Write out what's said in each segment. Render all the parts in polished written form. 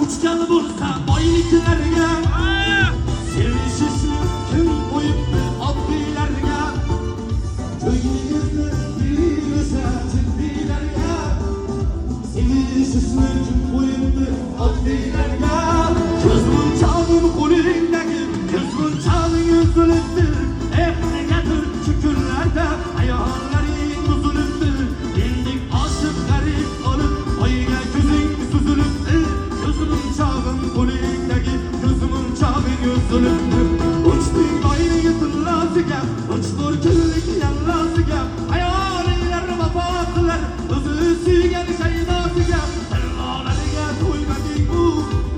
uçgan bo'lsa boyliklarga sevishishni kim qo'yibdi oddiylarga ko'nglingizni bilmasa jiddiylarga sevishishni kim qo'yibdi oddiylarga ko'zmunchog'im qo'lingdagi ko'zmunchog'ing uzilibdi negadir shu kunlarda ayollaring buzilibdi mendik oshiq g'arib olib oyga ko'zing suzilibdi ko'zmunchog'im qo'lingdagi ko'zmunchog'ing uzilibdi uchding boyligi tillosiga uch-to'rt kunlik yallosiga ayolinglar vafo qilar o'zi suygan shaydosiga tilolariga to'ymading-u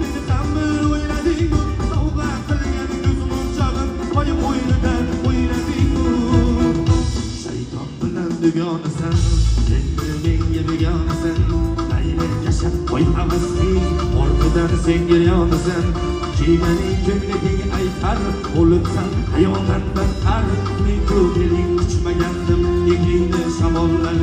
meni ham bir o'ylading-u sovg'a qilgan ko'zmunchog'im qo'yib o'ynidan o'ylading-u shayton bilan dugonasan endi menga begonasan mayli yashab qo'y havasing ortidan senga yonasan kiyganing kimliging aytar o'libsan hayotdan battar men ko'ngling uchmagandim eglingni shamollar